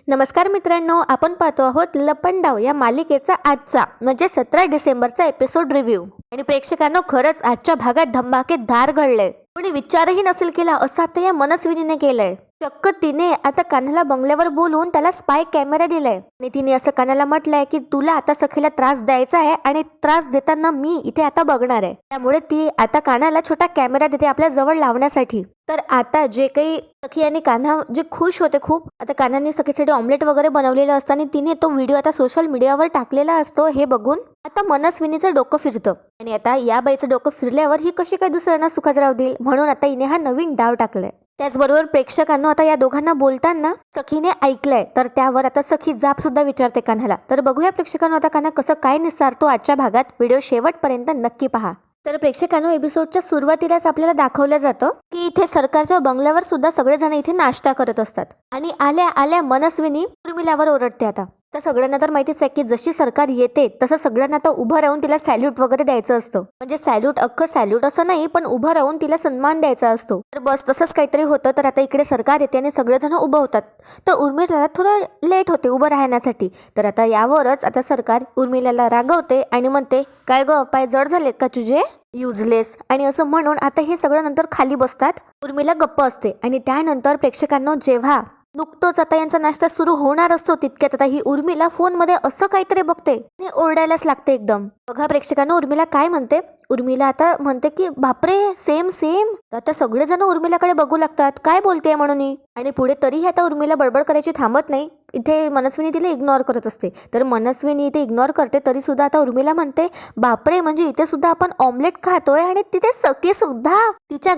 नमस्कार मित्रांनो, आपण पाहतो आहोत लपंडाव या मालिकेचा आजचा म्हणजे 17 डिसेंबरचा एपिसोड रिव्ह्यू. आणि प्रेक्षकांनो, खरंच आजच्या भागात धमाकेदार घडलंय. कोणी विचारही नसेल केला असं आता या मनस्विनीने केलंय. चक्क तिने आता कान्हाला बंगल्यावर बोलवून त्याला स्पाय कॅमेरा दिलाय आणि तिने असं कानाला म्हटलंय की तुला आता सखीला त्रास द्यायचा आहे आणि त्रास देताना मी इथे आता बघणार आहे. त्यामुळे ती आता कानाला छोटा कॅमेरा देते आपल्या जवळ लावण्यासाठी. तर आता जे काही सखी आणि कान्हा जे खुश होते खूप, आता कान्हाने सखीसाठी ऑमलेट वगैरे बनवलेलं असतं आणि तिने तो व्हिडिओ आता सोशल मीडियावर टाकलेला असतो. हे बघून आता मनस्विनीचं डोकं फिरतं आणि आता या बाईचं डोकं फिरल्यावर ही कशी काय दुसऱ्यांना सुखात राहू देईल, म्हणून आता हिने हा नवीन डाव टाकलाय. त्याचबरोबर प्रेक्षकांना आता या दोघांना बोलताना सखीने ऐकलंय, तर त्यावर आता सखी जाब सुद्धा विचारते कान्हाला. तर बघूया प्रेक्षकांना आता कान्हा कसं काय निसारतो आजच्या भागात. व्हिडिओ शेवटपर्यंत नक्की पहा. तर प्रेक्षकांनो, एपिसोडच्या सुरुवातीलाच आपल्याला दाखवलं जातं की इथे सरकारच्या बंगल्यावर सुद्धा सगळेजण इथे नाश्ता करत असतात आणि आल्या आल्या मनस्विनी उर्मिलावर ओरडते. आता तर सगळ्यांना तर माहितीच आहे की जशी सरकार येते तसं सगळ्यांना आता उभं राहून तिला सॅल्यूट वगैरे द्यायचं असतं. म्हणजे सॅल्यूट अख्खं सॅल्यूट असं नाही, पण उभं राहून तिला सन्मान द्यायचा असतो. तर बस तसंच काहीतरी होतं. तर आता इकडे सरकार येते आणि सगळेजण उभं होतात. तर उर्मिलाला थोडं लेट होते उभं राहण्यासाठी. तर आता यावरच आता सरकार उर्मिलाला रागवते आणि म्हणते, काय ग, पाय जड झाले का तुझे, युजलेस, आणि असं म्हणून आता हे सगळं नंतर खाली बसतात. उर्मिला गप्प असते आणि त्यानंतर प्रेक्षकांना जेव्हा नुकतंच आता यांचा नाश्ता सुरू होणार असतो तितक्यात आता ही उर्मिला फोनमध्ये असं काहीतरी बघते आणि ओरडायलाच लागते एकदम. बघा प्रेक्षकांना उर्मिला काय म्हणते. उर्मिला आता म्हणते की बापरे, सेम सेम. आता सगळेजण उर्मिलाकडे बघू लागतात, काय बोलते म्हणून. आणि पुढे तरीही आता उर्मिला बडबड करायची थांबत नाही. इथे मनस्विनी तिला इग्नोर करत असते. तर मनस्विनी इथे इग्नोर करते तरी सुद्धा आता उर्मिला म्हणते, बापरे, म्हणजे इथे सुद्धा आपण ऑमलेट खातोय आणि तिथे सखी सुद्धा तिच्या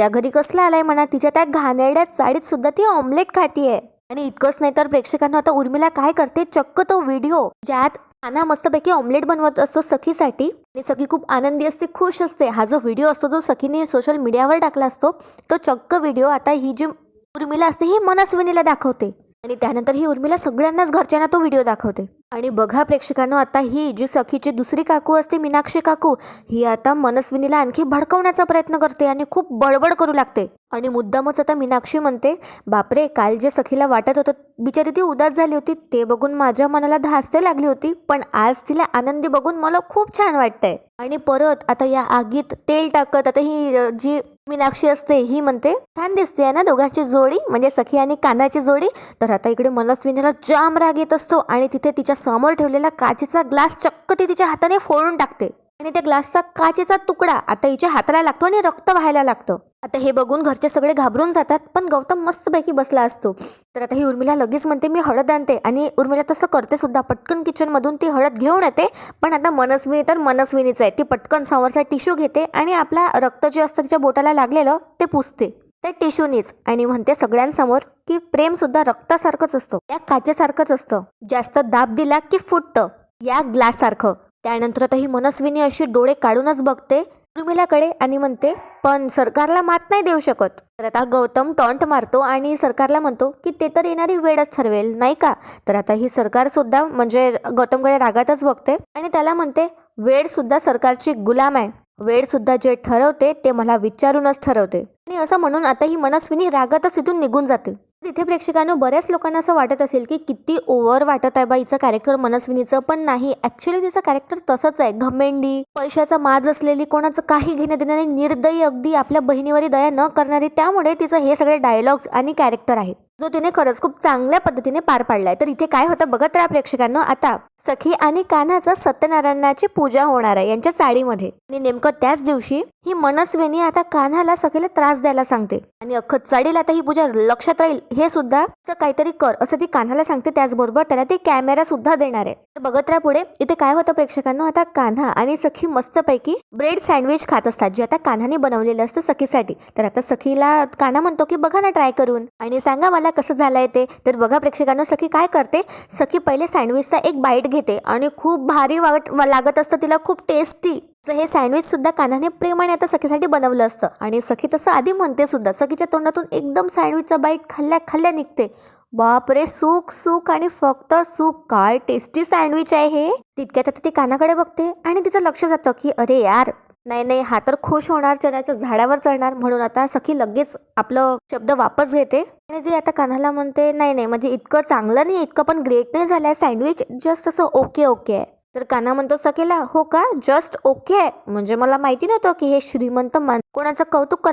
घरी कसला आलाय म्हणा, तिच्या त्या घाणेरड्या चाळीत सुद्धा ती ऑमलेट खातीये. आणि इतकंच नाही तर प्रेक्षकांना आता उर्मिला काय करते, चक्क तो व्हिडिओ ज्यात कान्हा मस्तपैकी ऑमलेट बनवत असतो सखीसाठी आणि सखी खूप आनंदी असते, खुश असते. हा जो व्हिडिओ असतो तो सखीने सोशल मीडियावर टाकला असतो. तो चक्क व्हिडिओ आता ही जी उर्मिला असते ही मनस्विनीला दाखवते आणि त्यानंतर ही उर्मिला सगळ्यांनाच घरच्यांना तो व्हिडिओ दाखवते. आणि बघा प्रेक्षकांना, आता ही जी सखीची दुसरी काकू असते मीनाक्षी काकू, ही आता मनस्विनीला आणखी भडकवण्याचा प्रयत्न करते आणि खूप बडबड करू लागते. आणि मुद्दामच आता मीनाक्षी म्हणते, बापरे, काल जे सखीला वाटत होतं बिचारी ती उदास झाली होती ते बघून माझ्या मनाला धास्ते लागली होती, पण आज तिला आनंदी बघून मला खूप छान वाटतंय. आणि परत आता या आगीत तेल टाकत आता ही जी मीनाक्षी असते ही म्हणते, छान दिसते ना दोघांची जोडी, म्हणजे सखी आणि कान्हाची जोडी. तर आता इकडे मनस्विनीला जाम राग येत असतो आणि तिथे तिच्या समोर ठेवलेला काचेचा ग्लास चक्क ती तिच्या हाताने फोडून टाकते आणि त्या ग्लासचा काचेचा तुकडा आता हिच्या हाताला लागतो आणि रक्त व्हायला लागतं. आता हे बघून घरचे सगळे घाबरून जातात, पण गौतम मस्तपैकी बसला असतो. तर आता ही उर्मिला लगेच म्हणते, मी हळद आणते, आणि उर्मिला तसं करते सुद्धा. पटकन किचन मधून ती हळद घेऊन येते. पण आता मनस्विनी तर मनस्विनीच आहे. ती पटकन समोरचा टिश्यू घेते आणि आपला रक्त जे असतं तिच्या बोटाला लागलेलं ते पुसते त्या टिश्यूनीच आणि म्हणते सगळ्यांसमोर की प्रेम सुद्धा रक्तासारखंच असतं, या काचेसारखंच असतं, जास्त दाब दिला की फुटतं, या ग्लास सारखं. त्यानंतर आता ही मनस्विनी अशी डोळे काढूनच बघते उर्मिलाकडे आणि म्हणते, पण सरकारला मात नाही देऊ शकत. तर आता गौतम टॉन्ट मारतो आणि सरकारला म्हणतो की ते तर येणारी वेळच ठरवेल, नाही का. तर आता ही सरकार सुद्धा म्हणजे गौतमकडे रागातच बघते आणि त्याला म्हणते, वेळ सुद्धा सरकारची गुलाम आहे, वेळ सुद्धा जे ठरवते ते मला विचारूनच ठरवते. आणि असं म्हणून आता ही मनस्विनी रागातच इथून निघून जाते. तिथे प्रेक्षकांना बऱ्याच लोकांना असं वाटत असेल की किती ओव्हर वाटत आहे बा हिचं कॅरेक्टर मनस्विनीचं, पण नाही, ऍक्च्युली तिचं कॅरेक्टर तसंच आहे. घमेंडी, पैशाचा माज असलेली, कोणाचं काही घेणं देणारी, निर्दयी, अगदी आपल्या बहिणीवरी दया न करणारी. त्यामुळे तिचं हे सगळे डायलॉग्स आणि कॅरेक्टर आहेत जो तिने खरंच खूप चांगल्या पद्धतीने पार पाडलाय. तर इथे काय होतं बघत राहा प्रेक्षकांना. आता सखी आणि कान्हाचं सत्यनारायणाची पूजा होणार आहे यांच्या चाळीमध्ये आणि नेमकं त्याच दिवशी ही मनस्विनी आता कान्हाला सखीला त्रास द्यायला सांगते आणि अख्खं चाळीला आता ही पूजा लक्षात राहील हे सुद्धा काहीतरी कर असं ती कान्हाला सांगते. त्याचबरोबर त्याला ते कॅमेरा सुद्धा देणार आहे. तर बघत राहा पुढे. इथे काय होतं प्रेक्षकांना, आता कान्हा आणि सखी मस्तपैकी ब्रेड सँडविच खात असतात जे आता कान्हाने बनवलेलं असतं सखीसाठी. तर आता सखीला कान्हा म्हणतो की बघा ना ट्राय करून आणि सांगा मला कसं झालंय ते. तर बघा प्रेक्षकांना, सखी काय करते, सखी पहिले सँडविचचा एक बाईट घेते आणि खूप भारी लागत असतं तिला, खूप टेस्टी. हे सँडविच सुद्धा कान्हाने प्रेमाने आता सखीसाठी बनवलं असतं आणि सखी तसं आधी म्हणते सुद्धा. सखीच्या तोंडातून एकदम सँडविचचा बाईट खाल्ल्या निघते. बापरे, सुख सुख आणि फक्त सुख, काय टेस्टी सँडविच आहे हे. तितक्यात आता ती कानाकडे बघते आणि तिचं लक्ष जातं की अरे यार, नाही नाही, हा तर खुश होणार, चण्याच्या झाडावर चढणार, म्हणून आता सखी लगेच आपलं शब्द वापस घेते आणि ती आता कान्हाला म्हणते नाही नाही, म्हणजे इतकं चांगलं नाही, इतकं पण ग्रेट नाही झालंय सँडविच, जस्ट असं ओके ओके आहे. तर कान्हा म्हणतो सखीला, हो का, जस्ट ओके आहे, म्हणजे मला माहिती नव्हतं की हे श्रीमंत कोणाचं कौतुक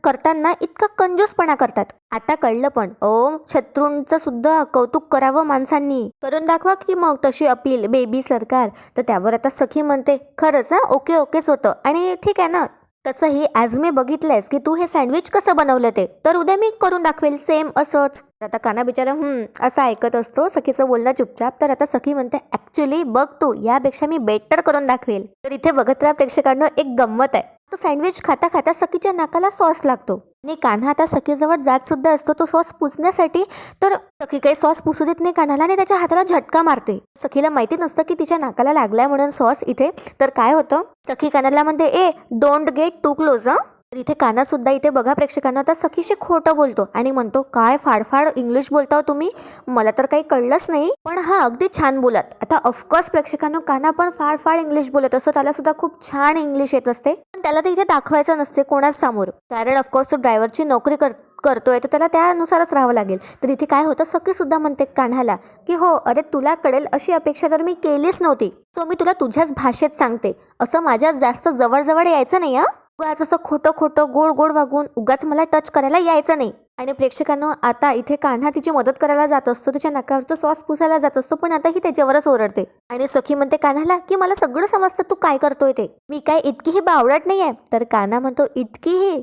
करताना इतका कंजूसपणा करतात. आता कळलं पण. ओ, शत्रूंचं सुद्धा कौतुक करावं माणसांनी, करून दाखवा की मग तशी अपील बेबी सरकार. तर त्यावर आता सखी म्हणते खरंच ओके ओकेच होतं आणि ठीक आहे ना. तसंही आज मी बघितलंयस की तू हे सँडविच कसं बनवलं ते, तर उद्या मी करून दाखवेल सेम असंच. आता कान्हा बिचारा असं ऐकत असतो सखीचं बोलणं चुपचाप. तर आता सखी म्हणते ऍक्च्युली बघ तू, यापेक्षा मी बेटर करून दाखवेल. तर इथे बघत राहा प्रेक्षकांना, एक गंमत आहे. तो सँडविच खाता खाता सखीच्या नाकाला सॉस लागतो आणि कान्हा आता सखीजवळ जात सुद्धा असतो तो सॉस पुसण्यासाठी. तर सखी काही सॉस पुसू देत नाही कान्हाला आणि त्याच्या हाताला झटका मारते. सखीला माहिती नसतं की तिच्या नाकाला लागलाय म्हणून सॉस इथे. तर काय होतं, सखी कान्हाला म्हणते ए डोंट गेट टू क्लोज. तर इथे कान्हा सुद्धा इथे बघा प्रेक्षकांना आता सखीशी खोटं बोलतो आणि म्हणतो काय फाडफाड इंग्लिश बोलता तुम्ही, मला तर काही कळलंच नाही, पण हा अगदी छान बोलत. आता ऑफकोर्स प्रेक्षकांना कान्हा पण फाड इंग्लिश बोलत असतो, त्याला सुद्धा खूप छान इंग्लिश येत असते, पण त्याला ते इथे दाखवायचं नसते कोणाच समोर, कारण ऑफकोर्स तो ड्रायव्हरची नोकरी करतोय तर त्याला त्यानुसारच राहावं लागेल. तर इथे काय होतं, सखी सुद्धा म्हणते कान्हाला की हो अरे तुला कळेल अशी अपेक्षा तर मी केलीच नव्हती, सो मी तुला तुझ्याच भाषेत सांगते, असं माझ्या जास्त जवळ यायचं नाही उगाच असं खोटं गोड वागून उगाच मला टच करायला यायचं नाही. आणि प्रेक्षकांना आता इथे कान्हा तिची मदत करायला जात असतो, तिच्या नाकावरचं सॉस पुसायला जात असतो, पण आता ही त्याच्यावरच ओरडते आणि सखी म्हणते कान्हाला की मला सगळं समजतं तू काय करतोय ते, मी काय इतकीही बावळट नाहीये. तर कान्हा म्हणतो इतकीही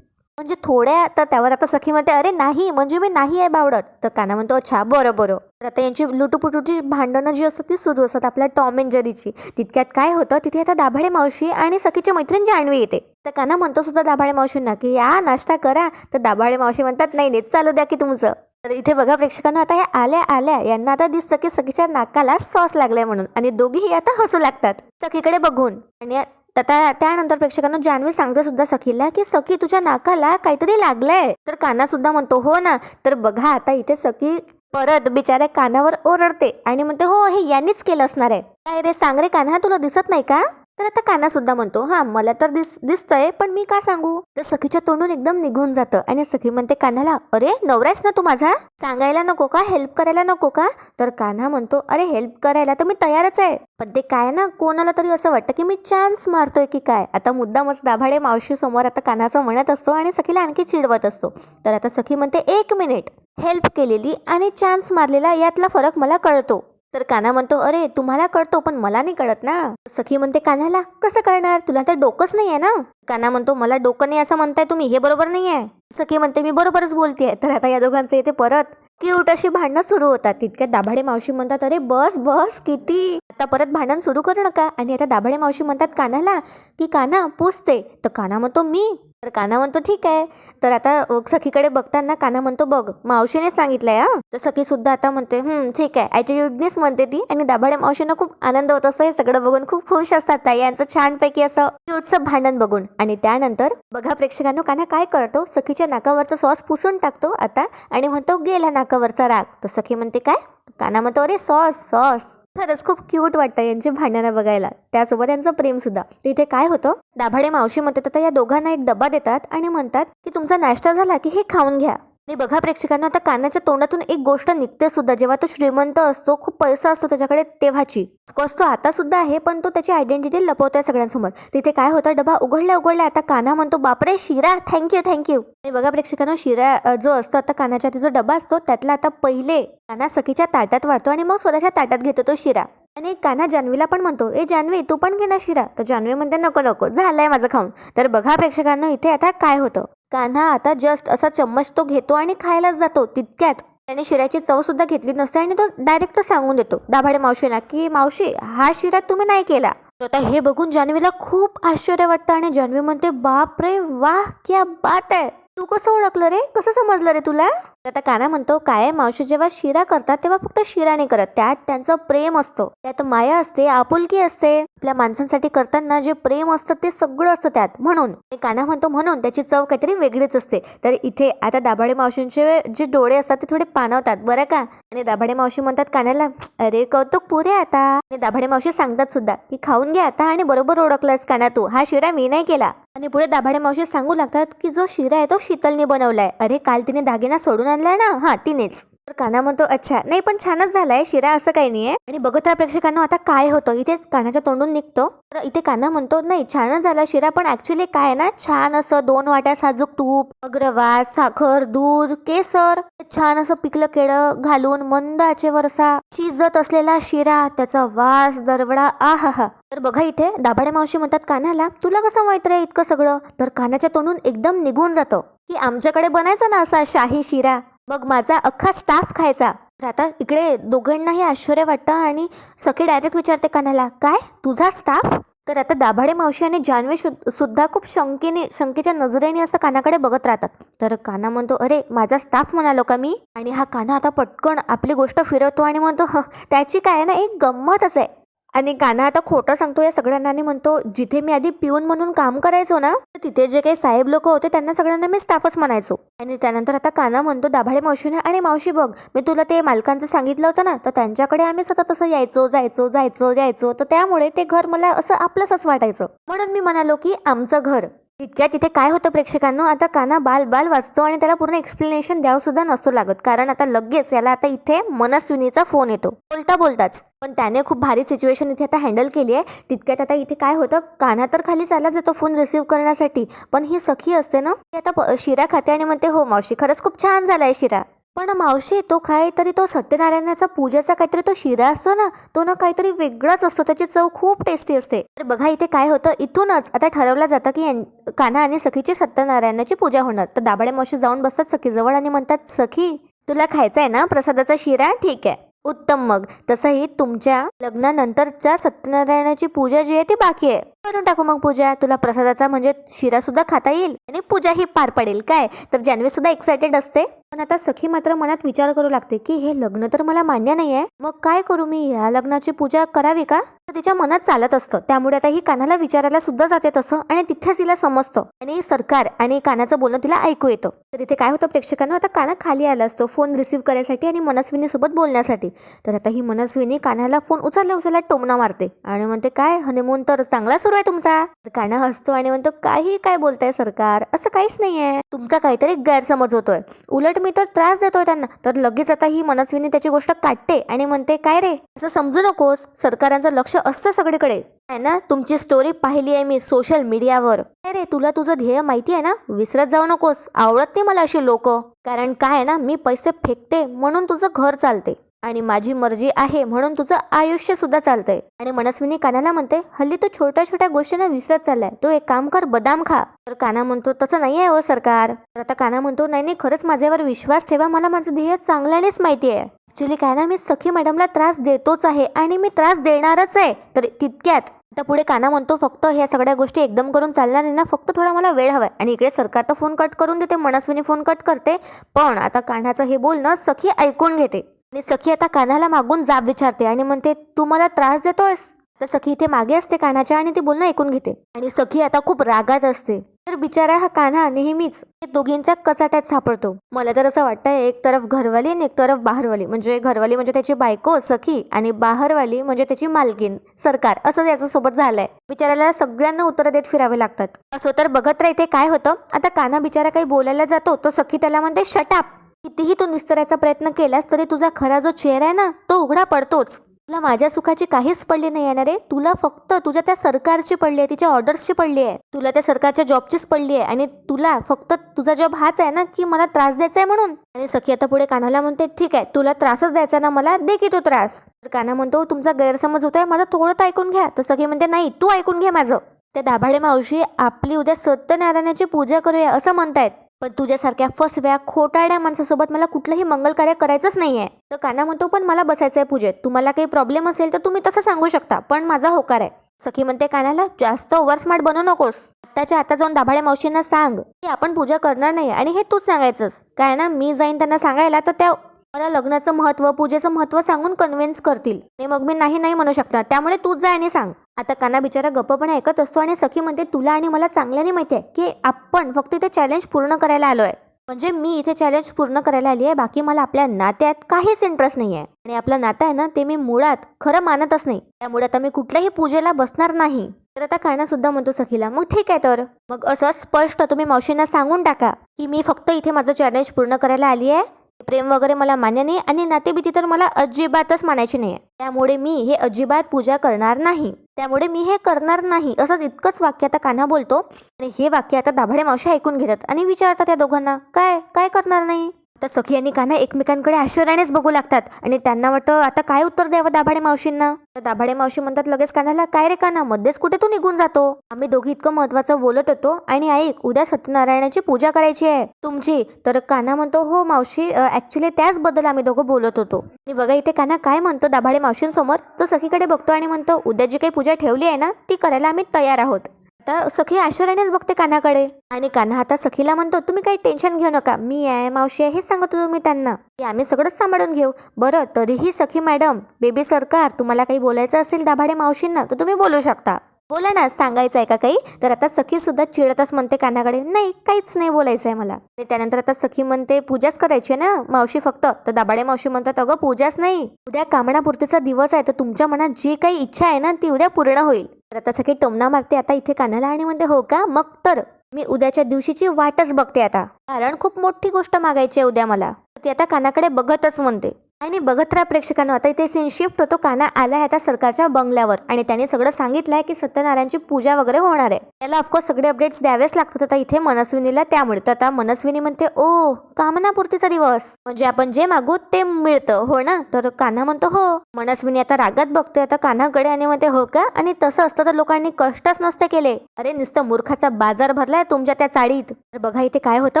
म्हणजे थोड्या. तर त्यावर आता सखी म्हणते अरे नाही, म्हणजे मी नाही आहे बावडत. तर कान्हा म्हणतो अच्छा बरं. तर आता यांची लुटुपुटुची भांडणं जी असतात ती सुरू असतात आपल्या टॉम अँड जेरीची. तितक्यात काय होतं, तिथे आता दाभाडे मावशी आणि सखीची मैत्रीण जान्हवी येते. तर कान्हा म्हणतो सुद्धा दाभाडे मावशींना की या नाश्ता करा. तर दाभाडे मावशी म्हणतात नाही चालू द्या की तुमचं. तर इथे बघा प्रेक्षकांना, आता या आल्या यांना आता दिसतं की सखीच्या नाकाला सॉस लागलाय म्हणून, आणि दोघीही आता हसू लागतात सखीकडे बघून. आणि त्यानंतर प्रेक्षकांना जान्हवी सांगते सुद्धा सखीला की सखी तुझ्या नाकाला काहीतरी लागलंय. तर कान्हा सुद्धा म्हणतो हो ना. तर बघा आता इथे सखी परत बिचाऱ्या कानावर ओरडते आणि म्हणते हो हे यांनीच केलं असणार आहे. काय रे सांग रे कान्हा, तुला दिसत नाही का? तर आता कान्हा सुद्धा म्हणतो हा मला तर दिसतंय, पण मी का सांगू. तर सखीच्या तोंडून एकदम निघून जातं आणि सखी म्हणते कान्हाला अरे नवरायस ना तू माझा, सांगायला नको का, हेल्प करायला नको का. तर कान्हा म्हणतो अरे हेल्प करायला तर मी तयारच आहे, पण ते काय ना कोणाला तरी असं वाटतं की मी चान्स मारतोय की काय. आता मुद्दामच दाभाडे मावशी समोर आता कान्हाचं म्हणत असतो आणि सखीला आणखी चिडवत असतो. तर आता सखी म्हणते 1 मिनिट, हेल्प केलेली आणि चान्स मारलेला यातला फरक मला कळतो. तर कान्हा म्हणतो अरे तुम्हाला कळतो पण मला नाही कळत ना. सखी म्हणते कान्हाला कसं कळणार, तुला तर डोकंच नाही आहे ना. कान्हा म्हणतो मला डोकं नाही असं म्हणताय तुम्ही, हे बरोबर नाही आहे. सखी म्हणते मी बरोबरच बोलतेय. तर आता या दोघांचं इथे परत क्यूट अशी भांडणं सुरू होतात. तितक्यात दाभाडे मावशी म्हणतात अरे बस किती, आता परत भांडण सुरू करू नका. आणि आता दाभाडे मावशी म्हणतात कान्हाला की कान्हा पुसते. तर कान्हा म्हणतो मी. तर कान्हा म्हणतो ठीक आहे. तर आता सखीकडे बघताना कान्हा म्हणतो बघ मावशीने सांगितलंय तर सखी सुद्धा आता म्हणते ठीक आहे, ॲटिट्यूडनेच म्हणते ती. आणि दाभाडे मावशींना खूप आनंद होत असतो हे सगळं बघून, खूप खुश असतात ताई यांचं छानपैकी असं क्यूटचं भांडण बघून. आणि त्यानंतर बघा प्रेक्षकांनो कान्हा काय करतो, सखीच्या नाकावरचा सॉस पुसून टाकतो आता आणि म्हणतो गेला नाकावरचा राग. तर सखी म्हणते काय, कान्हा म्हणतो अरे सॉस. खरंच खूप क्यूट वाटतं यांची भांडणं बघायला, त्यासोबत यांचं प्रेम सुद्धा. इथे काय होतं, दाभाडे मावशी म्हणतात आता या दोघांना एक डबा देतात आणि म्हणतात की तुमचा नाश्ता झाला की हे खाऊन घ्या. आणि बघा प्रेक्षकांना आता कान्हाच्या तोंडातून एक गोष्ट निघते सुद्धा, जेव्हा तो श्रीमंत असतो, खूप पैसा असतो त्याच्याकडे तेव्हाची. ऑफकोर्स तो आता सुद्धा आहे, पण तो त्याची आयडेंटिटी लपवतोय सगळ्यांसमोर. तिथे काय होतं, डबा उघडल्या आता कान्हा म्हणतो बापरे शिरा, थँक्यू. आणि बघा प्रेक्षकांना शिरा जो असतो आता कान्हाच्या जो डबा असतो त्यातला आता पहिले कान्हा सखीच्या ताटात वाढतो आणि मग स्वतःच्या ताटात घेतो तो शिरा. आणि कान्हा जान्हवीला पण म्हणतो ए जान्हवी तू पण घे ना शिरा. तर जान्हवी म्हणते नको झालंय माझं खाऊन. तर बघा प्रेक्षकांना इथे आता काय होतं, कान्हा आता जस्ट असा चम्मच तो घेतो आणि खायलाच जातो. तितक्यात त्याने शिऱ्याची चव सुद्धा घेतली नसते आणि तो डायरेक्ट सांगून देतो दाभाडे मावशीला की मावशी हा शिरा तुम्ही नाही केला. आता हे बघून जान्हवीला खूप आश्चर्य वाटतं आणि जान्हवी म्हणते बाप रे वाह क्या बात आहे, तू कसं ओळखलं रे, कसं समजलं रे तुला. आता काना म्हणतो काय मावशी जेव्हा शिरा करतात तेव्हा फक्त शिरा नाही करत, त्यात त्यांचं प्रेम असतं, त्यात माया असते, आपुलकी असते, आपल्या माणसांसाठी करताना जे प्रेम असतं ते सगळं असतं त्यात. म्हणून काना म्हणतो म्हणून त्याची चव काहीतरी वेगळीच असते. तर इथे आता दाभाडे मावशींचे जे डोळे असतात ते थोडे पाणवतात बरं का. आणि दाभाडे मावशी म्हणतात कानाला अरे कौतुक पुरे आता. आणि दाभाडे मावशी सांगतात सुद्धा की खाऊन घे आता आणि बरोबर ओळखलास काना तू, हा शिरा मी नाही केला. आणि पुढे दाभाडे मावशी सांगू लागतात की जो शिरा आहे तो शीतलने बनवलाय. अरे काल तिने दागिना सोडून आणलाय ना, हा तिनेच. तर काना म्हणतो अच्छा नाही पण छानच झालाय शिरा, असं काही नाहीये. आणि बघत राहा प्रेक्षकांना आता काय होतं. इथेच कानाच्या तोंडून निघतो. तर इथे काना म्हणतो नाही छानच झाला शिरा, पण ऍक्च्युली काय आहे ना, छान असं 2 वाट्या साजूक तूप, अग्रवास, साखर, दूध, केसर, छान असं पिकलं केळं घालून मंद आचेवर असा शिजत असलेला शिरा, त्याचा वास दरवडा आहा. तर बघा इथे दाभाडे मावशी म्हणतात कानाला तुला कसं माहित रे इतकं सगळं. तर कानाच्या तोंडून एकदम निघून जातं की आमच्याकडे बनायचा ना असा शाही शिरा, मग माझा अख्खा स्टाफ खायचा. तर आता इकडे दोघांनाही आश्चर्य वाटतं आणि सखी डायरेक्ट विचारते कानाला काय तुझा स्टाफ. तर आता दाभाडे मावशी आणि जान्हवी सुद्धा खूप शंकेच्या नजरेने असं कानाकडे बघत राहतात. तर काना म्हणतो अरे माझा स्टाफ म्हणालो का मी. आणि हा काना आता पटकन आपली गोष्ट फिरवतो आणि म्हणतो त्याची काय ना एक गंमतच आहे. आणि काना आता खोटं सांगतो या सगळ्यांना आणि म्हणतो जिथे मी आधी पिऊन म्हणून काम करायचो ना, तर तिथे जे काही साहेब लोक होते त्यांना सगळ्यांना मी स्टाफच म्हणायचो. आणि त्यानंतर आता काना म्हणतो दाभाडे मावशीने आणि मावशी बघ मी तुला ते मालकांचं सांगितलं होतं ना, तर त्यांच्याकडे आम्ही सतत असं यायचो. तर त्यामुळे ते घर मला असं आपलंच वाटायचं, म्हणून मी म्हणालो की आमचं घर. तिथे काय होतं प्रेक्षकांनो, आता काना बाल वाचतो आणि त्याला पूर्ण एक्सप्लेनेशन द्यावं सुद्धा नसतो लागत, कारण आता लगेच याला आता इथे मनस्विनीचा फोन येतो बोलताच. पण त्याने खूप भारी सिच्युएशन इथे आता हँडल केली आहे. तितक्यात आता इथे काय होतं, काना तर खाली चालला जातो फोन रिसीव्ह करण्यासाठी, पण ही सखी असते ना ती आता शिरा खाते आणि म्हणते हो मावशी खरंच खूप छान झालाय शिरा. पण मावशी तो काहीतरी तो सत्यनारायणाचा पूजेचा काहीतरी तो शिरा असतो ना, तो ना काहीतरी वेगळाच असतो, त्याची चव खूप टेस्टी असते. तर बघा इथे काय होतं, इथूनच आता ठरवलं जातं की कान्हा आणि सखीची सत्यनारायणाची पूजा होणार. तर दाभाडे मावशी जाऊन बसतात सखीजवळ आणि म्हणतात सखी तुला खायचा आहे ना प्रसादाचा शिरा, ठीक आहे उत्तम, मग तसंही तुमच्या लग्नानंतरच्या सत्यनारायणाची पूजा जी आहे ती बाकी आहे, करून टाकू मग पूजा. तुला प्रसादाचा म्हणजे शिरा सुद्धा खाता येईल आणि पूजाही पार पडेल काय. तर जान्हवी सुद्धा एक्सायटेड असते. पण आता सखी मात्र मनात विचार करू लागते की हे लग्न तर मला मान्य नाहीये, मग काय करू मी, ह्या लग्नाची पूजा करावी का. तर तिच्या मनात चालत असतं. त्यामुळे आता ही कानाला विचारायला सुद्धा जाते तसं, आणि तिथेच तिला समजतं आणि सरकार आणि कानाचं बोलणं तिला ऐकू येतं. तर इथे काय होतं प्रेक्षकांना, आता काना खाली आला असतो फोन रिसीव्ह करायसाठी आणि मनस्विनी सोबत बोलण्यासाठी. तर आता ही मनस्विनी कानाला फोन उचलल्या टोमणा मारते आणि म्हणते काय हनीमून तर चांगला सुरू आहे तुमचा. तर काना हसतो आणि म्हणतो काय बोलताय सरकार, असं काहीच नाहीये, तुमचा काहीतरी गैरसमज होतोय, उलट मी तर त्रास देतोय त्यांना. तर लगेच आता ही मनस्विनी त्याची गोष्ट काढते आणि म्हणते काय रे असं समजू नकोस, सरकारांचं लक्ष असतं सगळीकडे आहे ना, तुमची स्टोरी पाहिली आहे मी सोशल मीडियावर. काय रे तुला तुझं ध्येय माहिती आहे ना, विसरत जाऊ नकोस. आवडत नाही मला अशी लोक, कारण काय आहे ना मी पैसे फेकते म्हणून तुझं घर चालते आणि माझी मर्जी आहे म्हणून तुझं आयुष्य सुद्धा चालतंय. आणि मनस्विनी कानाला म्हणते हल्ली तू छोट्या गोष्टींना विसरत चाललाय, तो एक काम कर बदाम खा. तर काना म्हणतो तसं नाही आहे हो सरकार. तर आता काना म्हणतो नाही खरंच माझ्यावर विश्वास ठेवा, मला माझं ध्येय चांगल्यानेच माहिती आहे. ऍक्च्युली काय ना मी सखी मॅडमला त्रास देतोच आहे आणि मी त्रास देणारच आहे. तर तितक्यात आता पुढे काना म्हणतो फक्त ह्या सगळ्या गोष्टी एकदम करून चालणार नाही ना, फक्त थोडा मला वेळ हवाय. आणि इकडे सरकार तर फोन कट करून देते, मनस्विनी फोन कट करते, पण आता कान्हाचं हे बोलणं सखी ऐकून घेते. आणि सखी आता कान्हाला मागून जाब विचारते आणि म्हणते तू मला त्रास देतोयस. तर सखी इथे मागे असते कान्हाच्या आणि ती बोलणं ऐकून घेते. आणि सखी आता खूप रागात असते. तर बिचारा हा कान्हा नेहमीच दोघींच्या कचाट्यात सापडतो. मला तर असं वाटतंय एक तरफ घरवाली आणि एक तरफ बाहेरवाली, म्हणजे घरवाली म्हणजे त्याची बायको सखी आणि बाहेरवाली म्हणजे त्याची मालकीन सरकार, असं याच्या सोबत झालंय. बिचाराला सगळ्यांना उत्तर देत फिरावे लागतात. असं तर बघत राहते काय होतं. आता कान्हा बिचारा काही बोलायला जातो तर सखी त्याला म्हणते शटअप, कितीही तू निस्तरायचा प्रयत्न केलास तरी तुझा खरा जो चेहरा आहे ना तो उघडा पडतोच. तुला माझ्या सुखाची काहीच पडली नाही आहे रे, तुला फक्त तुझ्या त्या सरकारची पडली आहे, तिच्या ऑर्डर्सची पडली आहे, तुला त्या सरकारच्या जॉबचीच पडली आहे आणि तुला फक्त तुझा जॉब हाच आहे ना की मला त्रास द्यायचा आहे म्हणून. आणि सखी आता पुढे कानाला म्हणते ठीक आहे तुला त्रासच द्यायचा ना, मला दे की तो त्रास. तर काना म्हणतो तुमचा गैरसमज होत आहे, माझं थोडं ऐकून घ्या. तर सखी म्हणते नाही तू ऐकून घे माझं. त्या दाभाडे मावशी आपली उद्या सत्यनारायणाची पूजा करूया असं म्हणतायत, पण तुझ्यासारख्या फसव्या खोटारड्या माणसासोबत मला कुठलंही मंगल कार्य करायचंच नाहीये. तर काना म्हणतो पण मला बसायचंय पूजेत, तुम्हाला काही प्रॉब्लेम असेल तर तुम्ही तसं सांगू शकता, पण माझा होकार आहे. सखी म्हणते कानाला जास्त ओव्हर स्मार्ट बनू नकोस, आताच्या आता जाऊन दाभाडे मावशींना सांग की आपण पूजा करणार नाही, आणि हे तूच सांगायचंस काय ना. मी जाईन त्यांना सांगायला तर त्या मला लग्नाचं महत्व, पूजेचं महत्व सांगून कन्व्हिन्स करतील, आणि मग मी नाही नाही म्हणू शकणार. त्यामुळे तूच जा आणि सांग. आता काना बिचारा गप्पपणे ऐकत असतो आणि सखी म्हणते तुला आणि मला चांगल्याने माहिती आहे की आपण फक्त इथे चॅलेंज पूर्ण करायला आलोय. म्हणजे मी इथे चॅलेंज पूर्ण करायला आली आहे, बाकी मला आपल्या नात्यात काहीच इंटरेस्ट नाही आहे. आणि आपलं नातं आहे ना ते मी मुळात खरं मानतच नाही. त्यामुळे आता मी कुठल्याही पूजेला बसणार नाही. तर आता काना सुद्धा म्हणतो सखीला मग ठीक आहे, तर मग असं स्पष्ट तुम्ही मावशींना सांगून टाका की मी फक्त इथे माझं चॅलेंज पूर्ण करायला आली आहे. प्रेम वगैरे मला मान्य नाही, आणि नातेभीती तर मला अजिबातच मानायची नाही. त्यामुळे मी हे अजिबात पूजा करणार नाही. त्यामुळे मी हे करणार नाही. असंच इतकंच वाक्य आता कान्हा बोलतो. आणि हे वाक्य आता दाभाडे मावशी ऐकून घेतात आणि विचारतात त्या दोघांना काय काय करणार नाही. आता सखी आणि कान्हा एकमेकांकडे आश्चर्यानेच बघू लागतात आणि त्यांना वाटतं आता काय उत्तर द्यावं दाभाडे मावशींना. तर दाभाडे मावशी म्हणतात लगेच कान्हाला, काय रे कान्हा मध्येच कुठे तू निघून जातो? आम्ही दोघी इतकं महत्वाचं बोलत होतो, आणि ऐक उद्या सत्यनारायणाची पूजा करायची आहे तुमची. तर कान्हा म्हणतो हो मावशी, ऍक्च्युली त्याचबद्दल आम्ही दोघं बोलत होतो. आणि बघा इथे कान्हा काय म्हणतो दाभाडे मावशींसमोर. तो सखीकडे बघतो आणि म्हणतो उद्या जी काही पूजा ठेवली आहे ना ती करायला आम्ही तयार आहोत. आता सखी आश्चर्यानेच बघते कान्हाकडे, आणि कान्हा आता सखीला म्हणतो तुम्ही काही टेन्शन घेऊ नका, मी आहे मावशी आहे हे सांगतो तुम्ही त्यांना की आम्ही सगळंच सांभाळून घेऊ. बरं तरीही सखी मॅडम, बेबी सरकार, तुम्हाला काही बोलायचं असेल दाभाडे मावशींना तर तुम्ही बोलू शकता. बोला ना, सांगायचं आहे का काही? तर आता सखी सुद्धा चिडतच म्हणते कान्हाकडे नाही काहीच नाही बोलायचं आहे मला. आणि त्यानंतर आता सखी म्हणते पूजाच करायची आहे ना मावशी फक्त. तर दाभाडे मावशी म्हणतात अगं पूजाच नाही, उद्या कामणापूर्तीचा दिवस आहे, तर तुमच्या मनात जी काही इच्छा आहे ना ती उद्या पूर्ण होईल. तर आता सखी टोमणा मारते आता इथे कान्हाला आणि म्हणते हो का, मग तर मी उद्याच्या दिवशीची वाटच बघते आता, कारण खूप मोठी गोष्ट मागायची आहे उद्या मला. ती आता कानाकडे बघतच म्हणते. आणि बघत राहा प्रेक्षकांनो, आता इथे सीन शिफ्ट होतो. कान्हा आलाय आता सरकारच्या बंगल्यावर, आणि त्याने सगळं सांगितलंय की सत्यनारायणची पूजा वगैरे होणार आहे. त्याला ऑफकोर्स सगळे अपडेट्स द्यावेच लागतात आता इथे मनस्विनीला. त्यामुळे तर आता मनस्विनी म्हणते ओ कामनापूर्तीचा दिवस म्हणजे आपण जे मागू ते मिळतं हो ना. तर कान्हा म्हणतो हो. मनस्विनी आता रागात बघते आता कान्हाकडे आणि म्हणते हो का, आणि तसं असतं तर लोकांनी कष्टच नसते केले. अरे नुसतं मूर्खाचा बाजार भरलाय तुमच्या त्या चाळीत. तर बघा इथे काय होतं,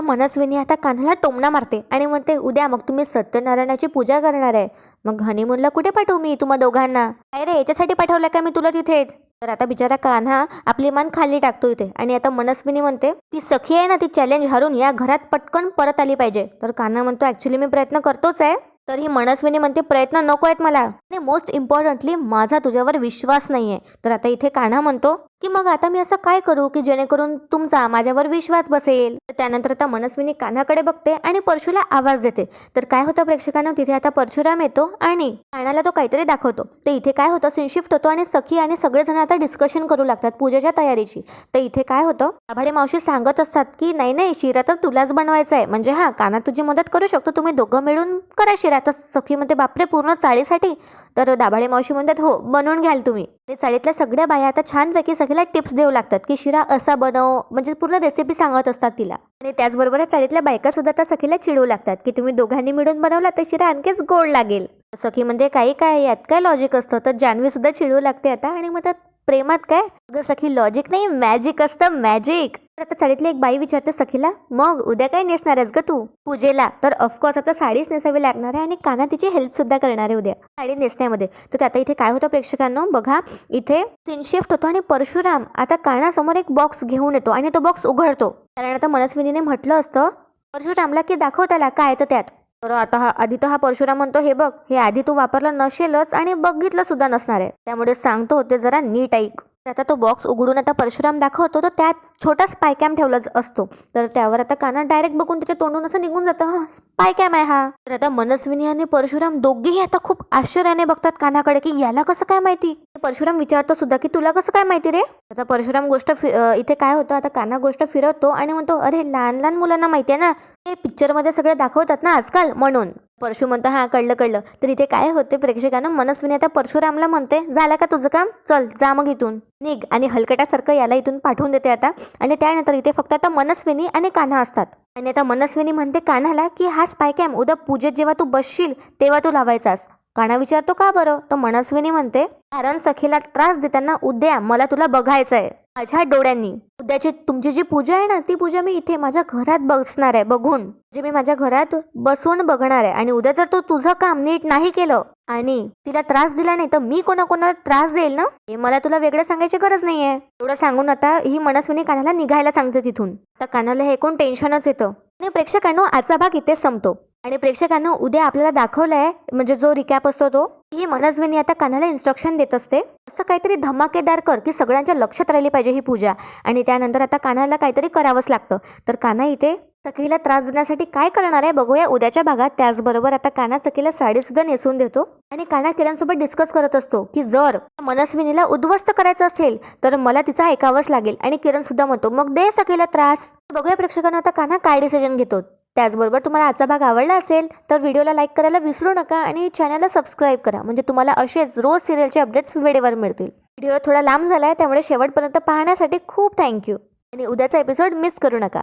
मनस्विनी आता कान्हाला टोमणा मारते आणि म्हणते उद्या मग तुम्ही सत्यनारायणाची पूजा करणार आहे, मग हनीमूनला कुठे पाठवू मी तुम्हा दोघांना? काय रे याच्यासाठी पाठवलं का मी तुला तिथे? तर आता बिचारा कान्हा आपली मान खाली टाकतो इथे. आणि आता मनस्विनी म्हणते ती सखी आहे ना ती चॅलेंज हारून या घरात पटकन परत आली पाहिजे. तर कान्हा म्हणतो ऍक्च्युली मी प्रयत्न करतोच आहे. तर ही मनस्विनी म्हणते प्रयत्न नको आहेत मला, आणि मोस्ट इम्पॉर्टंटली माझा तुझ्यावर विश्वास नाहीये. तर आता इथे कान्हा म्हणतो की मग आता मी असं काय करू की जेणेकरून तुमचा माझ्यावर विश्वास बसेल. त्यानंतर आता मनस्विनी कान्हाकडे बघते आणि परशूला आवाज देते. तर काय होतं प्रेक्षकांना, तिथे आता परशुराम येतो आणि कान्हाला तो काहीतरी दाखवतो. तर इथे काय होतं, सीन शिफ्ट होतो आणि सखी आणि सगळेजण आता डिस्कशन करू लागतात पूजेच्या तयारीची. तर इथे काय होतं, दाभाडे मावशी सांगत असतात की नाही नाही शिरा तर तुलाच बनवायचा आहे, म्हणजे हा कान्हा तुझी मदत करू शकतो, तुम्ही दोघं मिळून करा शिरा. तर सखी म्हणते बापरे पूर्ण चाळीसाठी? तर दाभाडे मावशी म्हणतात हो बनवून घ्याल तुम्ही. ते चाळीतल्या सगळ्या बाया आता छानपैकी सखीला टिप्स देऊ लागतात की शिरा असा बनव, म्हणजे पूर्ण रेसिपी सांगत असतात तिला. आणि त्याचबरोबर चाळीतल्या बायका सुद्धा त्या सखीला चिडवू लागतात की तुम्ही दोघांनी मिळून बनवला तर शिरा आणखीच गोड लागेल. सखी म्हणजे काही काय यात काय लॉजिक असतं. तर जान्हवी सुद्धा चिडवू लागते आता आणि म्हणतात प्रेमात काय अगं सखी लॉजिक नाही मॅजिक असतं मॅजिक. तर आता चाळीतली एक बाई विचारते सखीला मग उद्या काय नेसणार आहेस ग तू पूजेला? तर ऑफकोर्स आता साडीच नेसावी लागणार आहे, आणि कान्हा तिची हेल्प सुद्धा करणार आहे उद्या साडी नेसण्यामध्ये. तर आता इथे काय होतं प्रेक्षकांनो, बघा इथे सीन शिफ्ट होतो आणि परशुराम आता कान्हासमोर एक बॉक्स घेऊन येतो आणि तो बॉक्स उघडतो. कारण आता मनस्विनीने म्हटलं असतं परशुरामला की दाखव त्याला काय येतं त्यात. तर आता आधी तर हा परशुराम म्हणतो हे बघ हे आधी तू वापरलं नसेलच आणि बघितलं सुद्धा नसणार आहे, त्यामुळे सांगतो ते जरा नीट ऐक. आता तो बॉक्स उघडून आता परशुराम दाखवतो तर त्यात छोटा स्पाय कॅम ठेवला असतो. तर त्यावर आता कान्हा डायरेक्ट बघून त्याच्या तोंडून असं निघून जातं हा स्पाय कॅम आहे हा. तर आता मनस्विनी आणि परशुराम दोघेही आता खूप आश्चर्याने बघतात कान्हाकडे की याला कसं काय माहिती. परशुराम विचारतो सुद्धा की तुला कसं काय माहिती रे. आता परशुराम गोष्ट इथे काय होतं, आता कान्हा गोष्ट फिरवतो आणि म्हणतो अरे लहान लहान मुलांना माहिती आहे ना, ते पिक्चर मध्ये सगळे दाखवतात ना आजकाल म्हणून. परशु म्हणतो हा कळलं कळलं. तर इथे काय होते प्रेक्षकांना, मनस्विनी आता परशुरामला म्हणते झालं का तुझं काम, चल जा मग इथून निघ, आणि हलकटासारखं याला इथून पाठवून देते आता. आणि त्यानंतर इथे फक्त आता मनस्विनी आणि कान्हा असतात. आणि आता मनस्विनी म्हणते कान्हाला की हा स्पाय कॅम उद्या पूजेत जेव्हा तू बसशील तेव्हा तू लावायचास. कान्हा विचारतो का बरं, तर मनस्विनी म्हणते कारण सखीला त्रास देताना उद्या मला तुला बघायचंय. माझ्या डोळ्यांनी. उद्याची तुमची जी पूजा आहे ना, ती पूजा मी इथे माझ्या घरात बसणार आहे बघून. म्हणजे मी माझ्या घरात बसून बघणार आहे. आणि उद्या जर तू तुझं काम नीट नाही केलं आणि तिला त्रास दिला नाही तर मी कोणाकोणाला त्रास देईल ना, हे मला तुला वेगळं सांगायची गरज नाहीये. एवढं सांगून आता ही मनस्विनी कानाला निघायला सांगते तिथून. आता कानाला हे कोण टेन्शनच येतं. आणि प्रेक्षकांनो, आजचा भाग इथेच संपतो. आणि प्रेक्षकांना उद्या आपल्याला दाखवलंय, म्हणजे जो रिकॅप असतो तो, ही मनस्विनी आता कानाला इन्स्ट्रक्शन देत असते, असं काहीतरी धमाकेदार कर की सगळ्यांच्या लक्षात राहिली पाहिजे ही पूजा. आणि त्यानंतर आता कानाला काहीतरी करावंच लागतं. तर काना इथे सखीला त्रास देण्यासाठी काय करणार आहे बघूया उद्याच्या भागात. त्याचबरोबर आता काना सखीला साडी सुद्धा नेसून देतो आणि काना किरणसोबत डिस्कस करत असतो की जर मनस्विनीला उद्ध्वस्त करायचं असेल तर मला तिचं ऐकावंच लागेल. आणि किरण सुद्धा म्हणतो मग दे सखीला त्रास. बघूया प्रेक्षकांना आता काना काय डिसिजन घेतो. त्याचबरोबर तुम्हाला आजचा भाग आवडला असेल तर व्हिडिओला लाईक करायला विसरू नका आणि चॅनलला सबस्क्राईब करा, म्हणजे तुम्हाला असेच रोज सिरियलचे अपडेट्स वेळेवर मिळतील. व्हिडिओ थोडा लांब झालाय त्यामुळे शेवटपर्यंत पाहण्यासाठी खूप थँक्यू. आणि उद्याचा एपिसोड मिस करू नका.